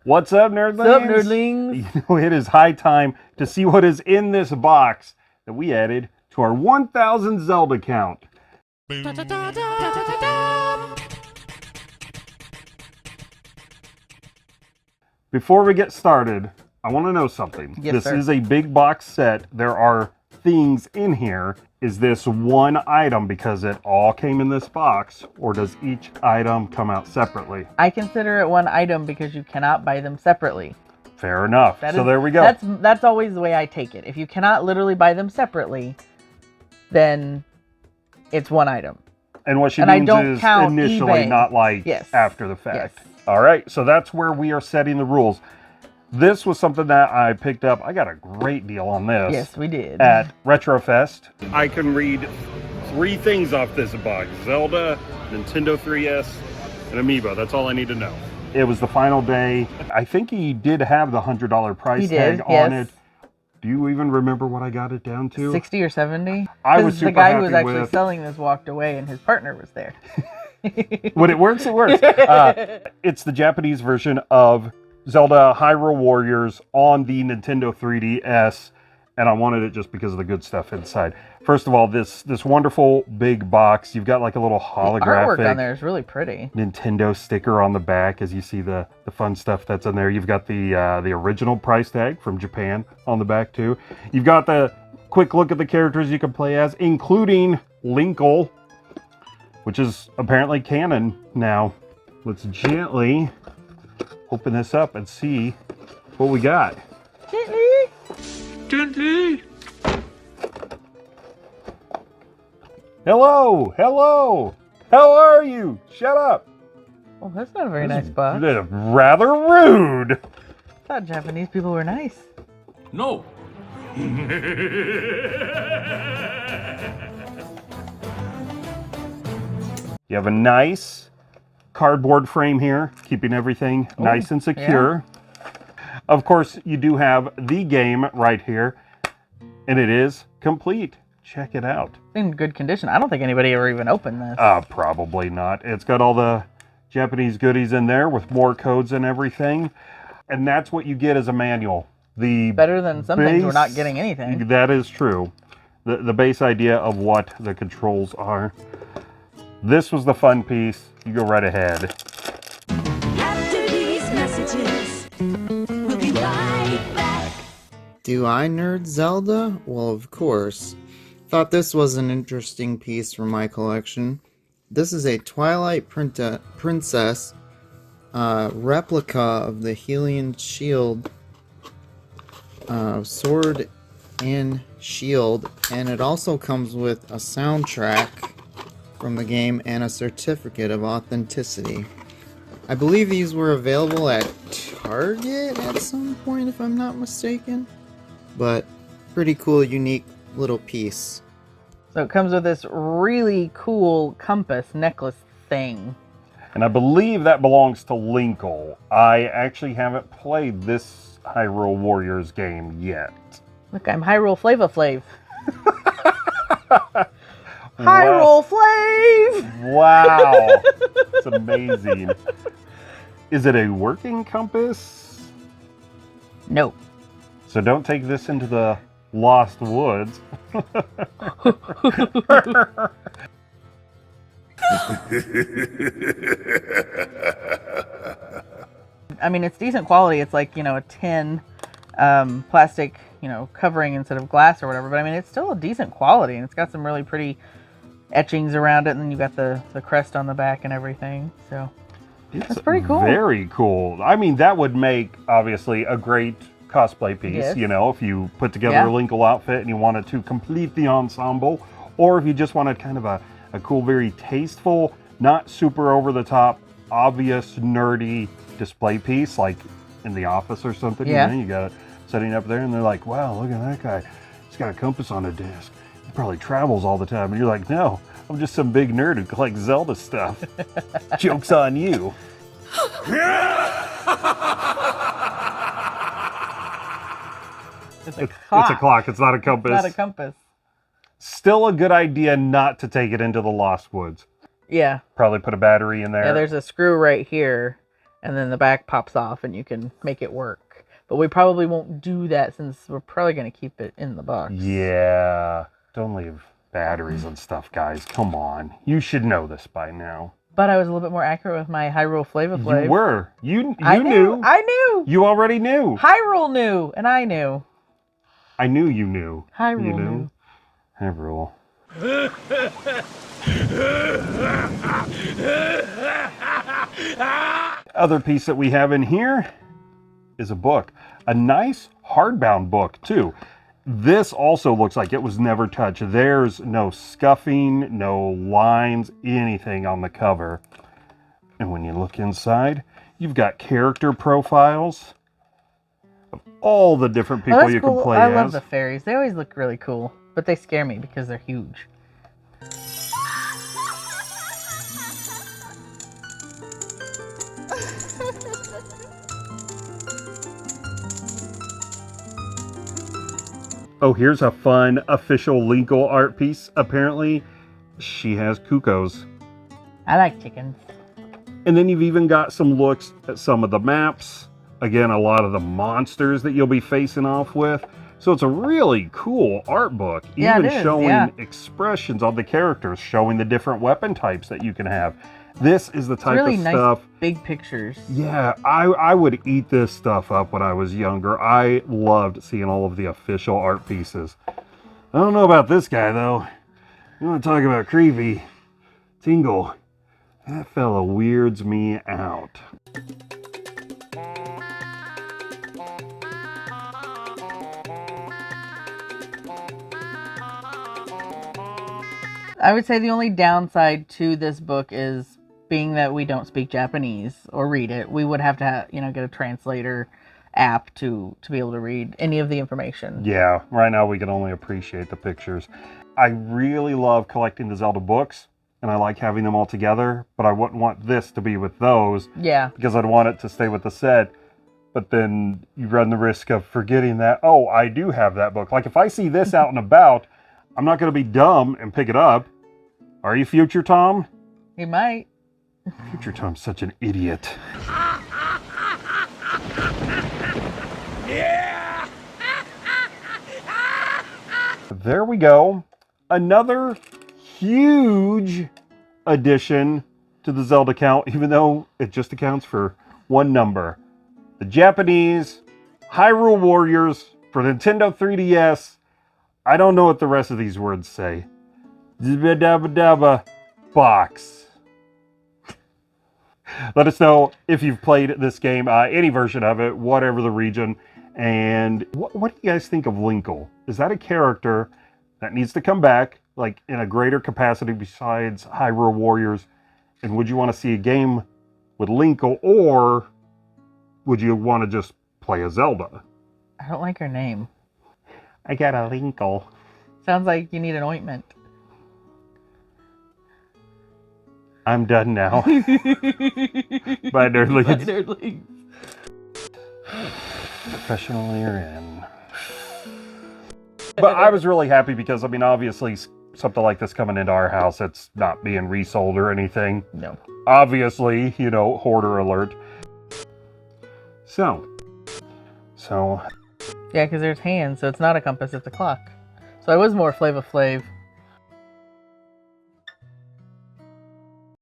What's up, Nerdlings? What's up, Nerdlings? You know, it is high time to see what is in this box that we added to our 1,000 Zelda count. Before we get started, I want to know something. Yes, this sir. is a big box set. There are things in here. Is this one item because it all came in this box, or does each item come out separately? I consider it one item because you cannot buy them separately. Fair enough. So there we go. That's always the way I take it. If you cannot literally buy them separately, then it's one item. And what she means is initially, eBay. not like after the fact. All right, so that's where we are setting the rules. This was something that I picked up. I got a great deal on this. Yes, we did. At RetroFest. I can read 3 things off this box. Zelda, Nintendo 3DS, and Amiibo. That's all I need to know. It was the final day. I think he did have the $100 price tag on it. Do you even remember what I got it down to? 60 or 70? I was super the guy happy who was actually with... selling this walked away and his partner was there. When it works, it works. It's the Japanese version of Zelda Hyrule Warriors on the Nintendo 3DS, and I wanted it just because of the good stuff inside. First of all, this wonderful big box. You've got like a little holographic the artwork on there is really pretty. Nintendo sticker on the back as you see the fun stuff that's in there. You've got the original price tag from Japan on the back too. You've got the quick look at the characters you can play as, including Linkle, which is apparently canon now. Let's gently open this up and see what we got. Gently. Hello. How are you? Shut up. Oh, that's not a very nice box. Rather rude. I thought Japanese people were nice. No. You have a nice cardboard frame here, keeping everything nice and secure. Yeah. Of course, you do have the game right here, and it is complete. Check it out. In good condition. I don't think anybody ever even opened this. Probably not. It's got all the Japanese goodies in there with more codes and everything. And that's what you get as a manual. Better than some things we're not getting anything. That is true. The base idea of what the controls are. This was the fun piece. You go right ahead. After these messages, we'll be right back. Do I nerd Zelda? Well, of course. Thought this was an interesting piece from my collection. This is a Twilight Princess replica of the Hylian shield, sword and shield, and it also comes with a soundtrack from the game and a certificate of authenticity. I believe these were available at Target at some point, if I'm not mistaken. But pretty cool, unique little piece. So it comes with this really cool compass necklace thing. And I believe that belongs to Linkle. I actually haven't played this Hyrule Warriors game yet. Look, I'm Hyrule Flava Flav. Hyrule Flav! Wow. It's amazing. Is it a working compass? No. So don't take this into the Lost Woods. I mean, it's decent quality. It's like, a tin plastic, covering instead of glass or whatever. But I mean, it's still a decent quality, and it's got some really pretty etchings around it, and then you got the crest on the back and everything. So that's pretty cool. Very cool. I mean, that would make, obviously, a great cosplay piece, yes. If you put together a Linkle outfit and you wanted to complete the ensemble, or if you just wanted kind of a cool, very tasteful, not super over the top, obvious, nerdy display piece, like in the office or something. Yeah. You got it setting up there and they're like, wow, look at that guy. He's got a compass on a disc. He probably travels all the time. And you're like, no, I'm just some big nerd who collects Zelda stuff. Joke's on you. It's a clock. It's a clock. It's not a compass. It's not a compass. Still a good idea not to take it into the Lost Woods. Yeah. Probably put a battery in there. Yeah, there's a screw right here. and then the back pops off and you can make it work. But we probably won't do that since we're probably going to keep it in the box. Yeah. Don't leave batteries and stuff, guys. Come on. You should know this by now. But I was a little bit more accurate with my Hyrule Flava Flav. You were. You I knew. I knew. You already knew. Hyrule knew, and I knew. I knew you knew. Hyrule You knew. Hyrule. Other piece that we have in here is a book. A nice hardbound book, too. This also looks like it was never touched. There's no scuffing, no lines, anything on the cover. And when you look inside, you've got character profiles of all the different people that's you cool. can play I as. love the fairies. They always look really cool, but they scare me because they're huge. Oh, here's a fun official legal art piece. Apparently, she has cuckoos. I like chickens. And then you've even got some looks at some of the maps. Again, a lot of the monsters that you'll be facing off with. So it's a really cool art book. Yeah, Even it is, showing yeah. expressions on the characters, showing the different weapon types that you can have. This is the type Really of nice, stuff. big pictures. Yeah, I would eat this stuff up when I was younger. I loved seeing all of the official art pieces. I don't know about this guy, though. You want to talk about creepy? Tingle. That fella weirds me out. I would say the only downside to this book is being that we don't speak Japanese or read it. We would have to, get a translator app to be able to read any of the information. Yeah, right now we can only appreciate the pictures. I really love collecting the Zelda books, and I like having them all together, but I wouldn't want this to be with those. Yeah. Because I'd want it to stay with the set. But then you run the risk of forgetting that, oh, I do have that book. Like if I see this out and about, I'm not going to be dumb and pick it up. Are you, Future Tom? You might. Future Tom's such an idiot. There we go. Another huge addition to the Zelda count, even though it just accounts for one number. The Japanese Hyrule Warriors for Nintendo 3DS. I don't know what the rest of these words say. Dabba box. Let us know if you've played this game, any version of it, whatever the region. And what do you guys think of Linkle? Is that a character that needs to come back, like in a greater capacity besides Hyrule Warriors? And would you want to see a game with Linkle, or would you want to just play a Zelda? I don't like her name. I got a Linkle. Sounds like you need an ointment. I'm done now. Bye, Nerdlings. Bye, Nerdlings. Professionally or in. But I was really happy because, obviously, something like this coming into our house, it's not being resold or anything. No. Obviously, hoarder alert. So. Yeah, because there's hands, so it's not a compass, it's a clock. So I was more Flava Flav